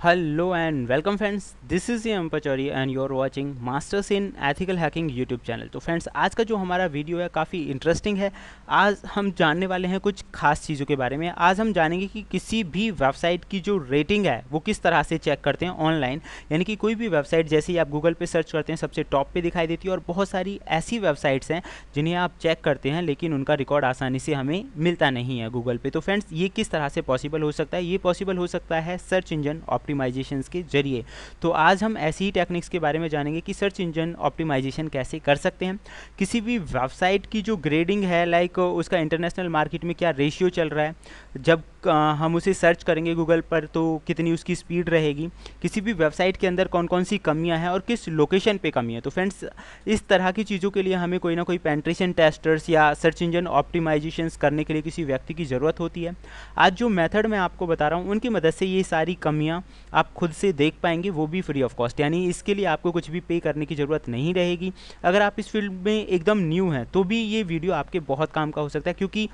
Hello and welcome friends, this is M Pachauri and you are watching Masters in Ethical Hacking YouTube channel. तो friends, आज का जो हमारा video है काफ़ी इंटरेस्टिंग है। आज हम जानने वाले हैं कुछ खास चीज़ों के बारे में। आज हम जानेंगे कि किसी भी वेबसाइट की जो रेटिंग है वो किस तरह से चेक करते हैं ऑनलाइन। यानी कि कोई भी वेबसाइट जैसे ही आप गूगल पे सर्च करते हैं सबसे टॉप पे दिखाई देती है, और बहुत सारी ऐसी वेबसाइट्स हैं जिन्हें आप चेक करते हैं लेकिन उनका रिकॉर्ड आसानी से हमें मिलता नहीं है गूगल पे। तो फ्रेंड्स, ये किस तरह से पॉसिबल हो सकता है? ये पॉसिबल हो सकता है सर्च इंजन ऑप्टिमाइजेशंस के जरिए। तो आज हम ऐसी ही टेक्निक्स के बारे में जानेंगे कि सर्च इंजन ऑप्टिमाइजेशन कैसे कर सकते हैं। किसी भी वेबसाइट की जो ग्रेडिंग है, लाइक उसका इंटरनेशनल मार्केट में क्या रेशियो चल रहा है, जब हम उसे सर्च करेंगे गूगल पर तो कितनी उसकी स्पीड रहेगी, किसी भी वेबसाइट के अंदर कौन कौन सी कमियां हैं और किस लोकेशन पे कमी है। तो फ्रेंड्स, इस तरह की चीज़ों के लिए हमें कोई ना कोई पेनिट्रेशन टेस्टर्स या सर्च इंजन ऑप्टिमाइजेशंस करने के लिए किसी व्यक्ति की ज़रूरत होती है। आज जो मेथड मैं आपको बता रहा हूँ उनकी मदद से ये सारी कमियाँ आप खुद से देख पाएंगे, वो भी फ्री ऑफ कॉस्ट। यानी इसके लिए आपको कुछ भी पे करने की ज़रूरत नहीं रहेगी। अगर आप इस फील्ड में एकदम न्यू हैं तो भी ये वीडियो आपके बहुत काम का हो सकता है, क्योंकि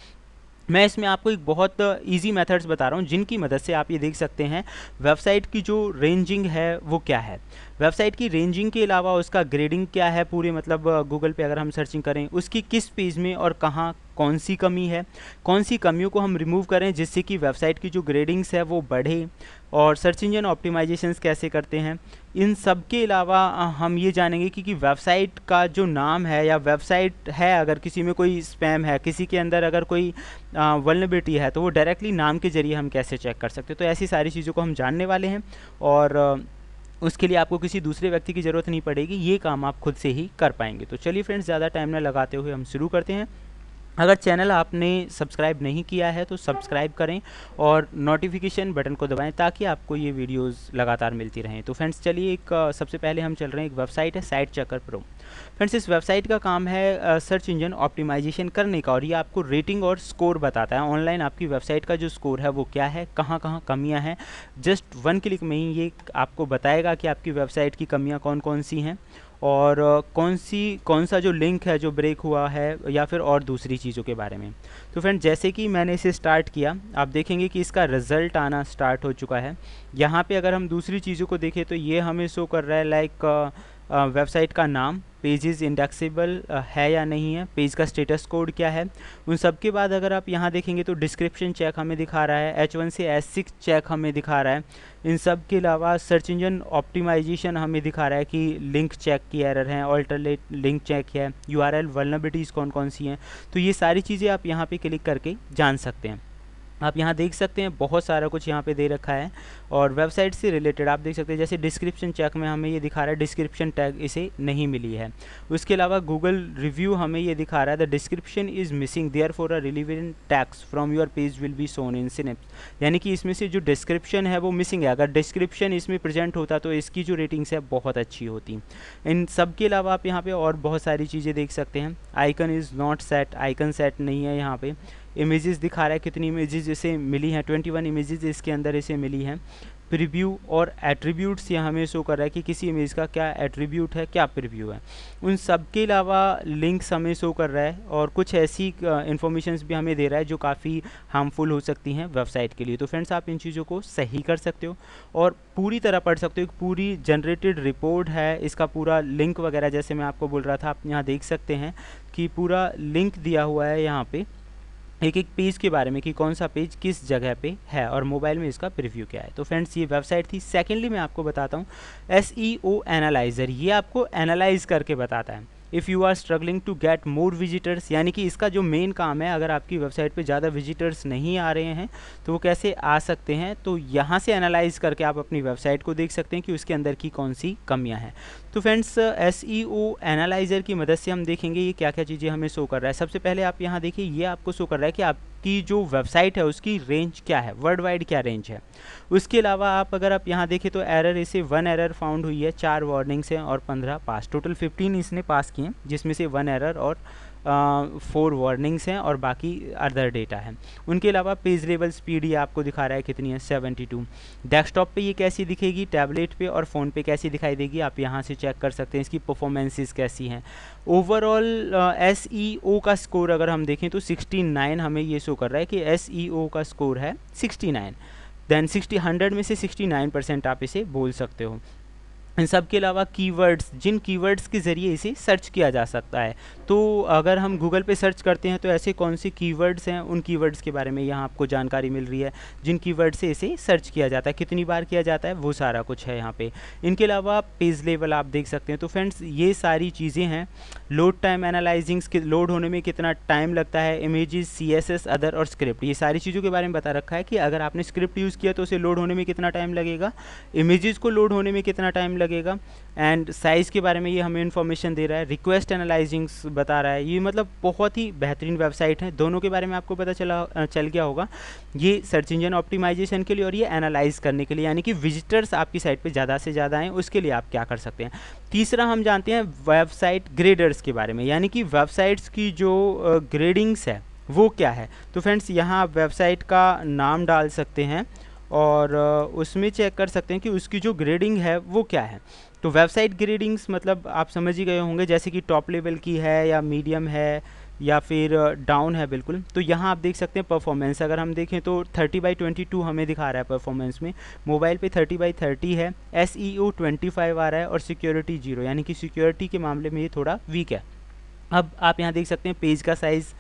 मैं इसमें आपको एक बहुत इजी मेथड्स बता रहा हूँ जिनकी मदद से आप ये देख सकते हैं वेबसाइट की जो रेंजिंग है वो क्या है। वेबसाइट की रेंजिंग के अलावा उसका ग्रेडिंग क्या है पूरे, मतलब गूगल पे अगर हम सर्चिंग करें उसकी किस पेज में और कहाँ कौन सी कमी है, कौन सी कमियों को हम रिमूव करें जिससे कि वेबसाइट की जो ग्रेडिंग्स है वो बढ़े, और सर्च इंजन ऑप्टिमाइजेशंस कैसे करते हैं। इन सब के अलावा हम ये जानेंगे कि वेबसाइट का जो नाम है, या वेबसाइट है अगर किसी में कोई स्पैम है, किसी के अंदर अगर कोई वल्नरेबिलिटी है, तो वो डायरेक्टली नाम के जरिए हम कैसे चेक कर सकते हैं। तो ऐसी सारी चीज़ों को हम जानने वाले हैं, और उसके लिए आपको किसी दूसरे व्यक्ति की ज़रूरत नहीं पड़ेगी, ये काम आप खुद से ही कर पाएंगे। तो चलिए फ्रेंड्स, ज़्यादा टाइम न लगाते हुए हम शुरू करते हैं। अगर चैनल आपने सब्सक्राइब नहीं किया है तो सब्सक्राइब करें और नोटिफिकेशन बटन को दबाएं ताकि आपको ये वीडियोस लगातार मिलती रहें। तो फ्रेंड्स, चलिए सबसे पहले हम चल रहे हैं, एक वेबसाइट है साइट चेकर प्रो। फ्रेंड्स, इस वेबसाइट का काम है सर्च इंजन ऑप्टिमाइजेशन करने का, और ये आपको रेटिंग और स्कोर बताता है ऑनलाइन आपकी वेबसाइट का जो स्कोर है वो क्या है, कहाँ कहाँ कमियाँ हैं। जस्ट वन क्लिक में ही ये आपको बताएगा कि आपकी वेबसाइट की कमियाँ कौन कौन सी हैं, और कौन सा जो लिंक है जो ब्रेक हुआ है, या फिर और दूसरी चीज़ों के बारे में। तो फ्रेंड, जैसे कि मैंने इसे स्टार्ट किया, आप देखेंगे कि इसका रिज़ल्ट आना स्टार्ट हो चुका है। यहाँ पे अगर हम दूसरी चीज़ों को देखें तो ये हमें शो कर रहा है लाइक वेबसाइट का नाम, पेजेस इंडेक्सेबल है या नहीं है, पेज का स्टेटस कोड क्या है। उन सब के बाद अगर आप यहाँ देखेंगे तो डिस्क्रिप्शन चेक हमें दिखा रहा है, H1 से H6 चेक हमें दिखा रहा है। इन सब के अलावा सर्च इंजन ऑप्टिमाइजेशन हमें दिखा रहा है कि लिंक चेक की एरर है, ऑल्टरनेट लिंक चेक है, URL वल्नरेबिलिटीज़ कौन कौन सी हैं। तो ये सारी चीज़ें आप यहाँ पे क्लिक करके जान सकते हैं। आप यहाँ देख सकते हैं बहुत सारा कुछ यहाँ पे दे रखा है, और वेबसाइट से रिलेटेड आप देख सकते हैं। जैसे डिस्क्रिप्शन चेक में हमें ये दिखा रहा है डिस्क्रिप्शन टैग इसे नहीं मिली है। उसके अलावा गूगल रिव्यू हमें ये दिखा रहा है the description is missing therefore a relevant tags from your page will be shown in synapse. यानी कि इसमें से जो डिस्क्रिप्शन है वो मिसिंग है। अगर डिस्क्रिप्शन इसमें प्रेजेंट होता तो इसकी जो रेटिंग्स है बहुत अच्छी होती। इन सब के अलावा आप यहाँ पर और बहुत सारी चीज़ें देख सकते हैं। Icon is not set, icon set नहीं है यहाँ पर। इमेजेस दिखा रहा है कितनी इमेजेस इसे मिली हैं, 21 इमेजेस इसके अंदर इसे मिली हैं। प्रीव्यू और एट्रीब्यूट्स यहाँ हमें शो कर रहा है कि किसी इमेज का क्या एट्रीब्यूट है, क्या प्रीव्यू है। उन सब के अलावा लिंक्स हमें शो कर रहा है, और कुछ ऐसी इन्फॉर्मेशंस भी हमें दे रहा है जो काफ़ी हार्मफुल हो सकती हैं वेबसाइट के लिए। तो फ्रेंड्स, आप इन चीज़ों को सही कर सकते हो और पूरी तरह पढ़ सकते हो। एक पूरी जनरेटेड रिपोर्ट है, इसका पूरा लिंक वगैरह जैसे मैं आपको बोल रहा था, आप यहाँ देख सकते हैं कि पूरा लिंक दिया हुआ है यहाँ पर एक एक पेज के बारे में कि कौन सा पेज किस जगह पे है, और मोबाइल में इसका प्रीव्यू क्या है। तो फ्रेंड्स, ये वेबसाइट थी। सेकेंडली मैं आपको बताता हूँ SEO एनालाइज़र। ये आपको एनालाइज करके बताता है if you are struggling to get more visitors. यानी कि इसका जो मेन काम है, अगर आपकी वेबसाइट पे ज़्यादा विजिटर्स नहीं आ रहे हैं तो वो कैसे आ सकते हैं। तो यहाँ से एनालाइज करके आप अपनी वेबसाइट को देख सकते हैं कि उसके अंदर की कौन सी कमियाँ हैं। तो फ्रेंड्स, SEO एनालाइज़र की मदद से हम देखेंगे ये क्या क्या चीज़ें हमें शो कर रहा है। सबसे पहले आप यहाँ देखिए, ये आपको शो कर रहा है कि आपकी जो वेबसाइट है उसकी रेंज क्या है, वर्ल्ड वाइड क्या रेंज है। उसके अलावा अगर आप यहाँ देखें तो एरर इसे 1 एरर फाउंड हुई है, 4 वार्निंग्स हैं और 15 पास, टोटल 15 इसने पास किए, जिसमें से 1 एरर और 4 वार्निंग्स हैं और बाकी अदर डेटा है। उनके अलावा पेज लेवल स्पीड ये आपको दिखा रहा है कितनी है, 72। डेस्कटॉप पे ये कैसी दिखेगी, टैबलेट पे और फ़ोन पे कैसी दिखाई देगी, आप यहाँ से चेक कर सकते हैं इसकी परफॉर्मेंसेस कैसी हैं। ओवरऑल SEO का स्कोर अगर हम देखें तो 69 हमें ये शो कर रहा है कि SEO का स्कोर है 69। देन 100 में से 69% आप इसे बोल सकते हो। इन सब के अलावा कीवर्ड्स, जिन कीवर्ड्स के ज़रिए इसे सर्च किया जा सकता है। तो अगर हम गूगल पे सर्च करते हैं तो ऐसे कौन से कीवर्ड्स हैं, उन कीवर्ड्स के बारे में यहाँ आपको जानकारी मिल रही है, जिन कीवर्ड से इसे सर्च किया जाता है, कितनी बार किया जाता है, वो सारा कुछ है यहाँ पे। इनके अलावा पेज लेवल आप देख सकते हैं। तो फ्रेंड्स ये सारी चीज़ें हैं। लोड टाइम एनालाइजिंग्स, लोड होने में कितना टाइम लगता है, इमेजेस, CSS, अदर और स्क्रिप्ट, ये सारी चीज़ों के बारे में बता रखा है कि अगर आपने स्क्रिप्ट यूज़ किया तो उसे लोड होने में कितना टाइम लगेगा, इमेजेस को लोड होने में कितना टाइम लगेगा, एंड साइज़ के बारे में ये हमें इन्फॉर्मेशन दे रहा है। रिक्वेस्ट एनालाइजिंग्स बता रहा है। ये मतलब बहुत ही बेहतरीन वेबसाइट है। दोनों के बारे में आपको पता चल गया होगा। ये सर्च इंजन ऑप्टिमाइजेशन के लिए और ये एनालाइज करने के लिए, यानी कि विजिटर्स आपकी साइट पे ज़्यादा से ज़्यादा आएँ उसके लिए आप क्या कर सकते हैं। तीसरा हम जानते हैं वेबसाइट ग्रेडर्स के बारे में, यानी कि वेबसाइट्स की जो ग्रेडिंग्स है वो क्या है। तो फ्रेंड्स यहाँ आप वेबसाइट का नाम डाल सकते हैं और उसमें चेक कर सकते हैं कि उसकी जो ग्रेडिंग है वो क्या है। तो वेबसाइट ग्रेडिंग्स मतलब आप समझ ही गए होंगे, जैसे कि टॉप लेवल की है या मीडियम है या फिर डाउन है, बिल्कुल। तो यहाँ आप देख सकते हैं परफॉर्मेंस, अगर हम देखें तो 30/22 हमें दिखा रहा है परफॉर्मेंस में। मोबाइल पे 30/30 है, SEO 25 आ रहा है और सिक्योरिटी 0, यानी कि सिक्योरिटी के मामले में ये थोड़ा वीक है। अब आप यहाँ देख सकते हैं पेज का size,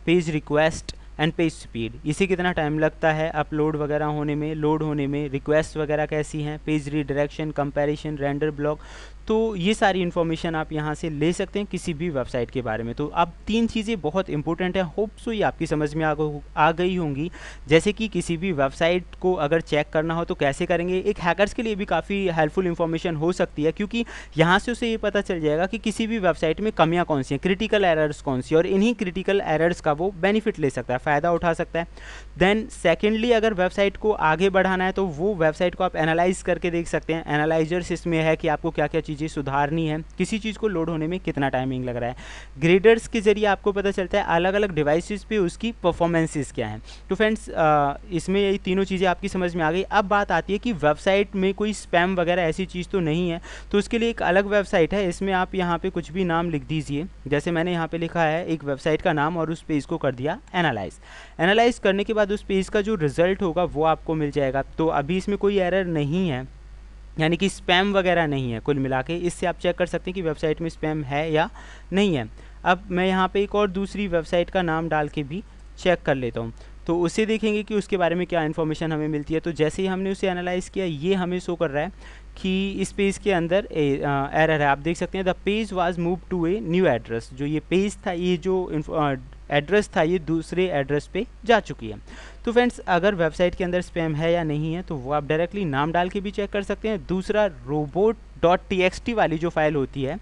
page request and page speed, इसे कितना टाइम लगता है अपलोड वगैरह होने में, लोड होने में, रिक्वेस्ट वगैरह कैसी हैं, page redirection, comparison, render block. तो ये सारी इन्फॉर्मेशन आप यहाँ से ले सकते हैं किसी भी वेबसाइट के बारे में। तो अब 3 चीज़ें बहुत इंपॉर्टेंट हैं, होप सो ये आपकी समझ में आ गई होंगी। जैसे कि किसी भी वेबसाइट को अगर चेक करना हो तो कैसे करेंगे, एक हैकर्स के लिए भी काफ़ी हेल्पफुल इन्फॉर्मेशन हो सकती है, क्योंकि यहाँ से उसे ये पता चल जाएगा कि किसी भी वेबसाइट में कमियाँ कौन सी हैं, क्रिटिकल एरर्स कौन सी, और इन्हीं क्रिटिकल एरर्स का वो बेनिफिट ले सकता है, फ़ायदा उठा सकता है। देन सेकेंडली, अगर वेबसाइट को आगे बढ़ाना है तो वो वेबसाइट को आप एनालाइज करके देख सकते हैं। एनालाइजर्स इसमें है कि आपको क्या क्या चीज़ें सुधारनी है, किसी चीज़ को लोड होने में कितना टाइमिंग लग रहा है। ग्रेडर्स के जरिए आपको पता चलता है अलग अलग डिवाइसेस पे उसकी परफॉर्मेंसेस क्या हैं। तो फ्रेंड्स इसमें ये तीनों चीज़ें आपकी समझ में आ गई। अब बात आती है कि वेबसाइट में कोई स्पैम वगैरह ऐसी चीज़ तो नहीं है, तो उसके लिए एक अलग वेबसाइट है। इसमें आप यहाँ पे कुछ भी नाम लिख दीजिए, जैसे मैंने यहाँ पे लिखा है एक वेबसाइट का नाम और उस पेज को कर दिया एनालाइज करने के बाद उस पेज का जो रिजल्ट होगा वो आपको मिल जाएगा। तो अभी इसमें कोई एरर नहीं है, यानी कि स्पैम वगैरह नहीं है। कुल मिला के इससे आप चेक कर सकते हैं कि वेबसाइट में स्पैम है या नहीं है। अब मैं यहाँ पे एक और दूसरी वेबसाइट का नाम डाल के भी चेक कर लेता हूँ, तो उसे देखेंगे कि उसके बारे में क्या इन्फॉर्मेशन हमें मिलती है। तो जैसे ही हमने उसे एनालाइज़ किया, ये हमें शो कर रहा है कि इस पेज के अंदर एरर है। आप देख सकते हैं the page was move to a new address, जो ये पेज था, ये जो एड्रेस था, ये दूसरे एड्रेस पे जा चुकी है। तो फ्रेंड्स अगर वेबसाइट के अंदर स्पैम है या नहीं है तो वो आप डायरेक्टली नाम डाल के भी चेक कर सकते हैं। दूसरा, robot.txt वाली जो फाइल होती है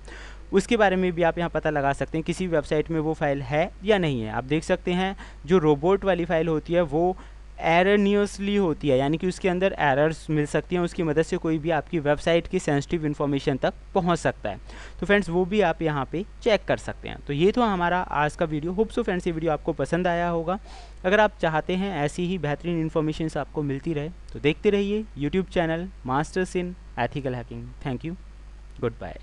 उसके बारे में भी आप यहाँ पता लगा सकते हैं किसी वेबसाइट में वो फाइल है या नहीं है। आप देख सकते हैं जो रोबोट वाली फाइल होती है वो एररनियसली होती है, यानी कि उसके अंदर एरर्स मिल सकती हैं, उसकी मदद से कोई भी आपकी वेबसाइट की सेंसिटिव इन्फॉर्मेशन तक पहुंच सकता है। तो फ्रेंड्स वो भी आप यहाँ पे चेक कर सकते हैं। तो ये तो हमारा आज का वीडियो। होप सो फ्रेंड्स ये वीडियो आपको पसंद आया होगा। अगर आप चाहते हैं ऐसी ही बेहतरीन इन्फॉर्मेशन आपको मिलती रहे तो देखते रहिए YouTube channel Masters in Ethical Hacking. Thank you, good bye.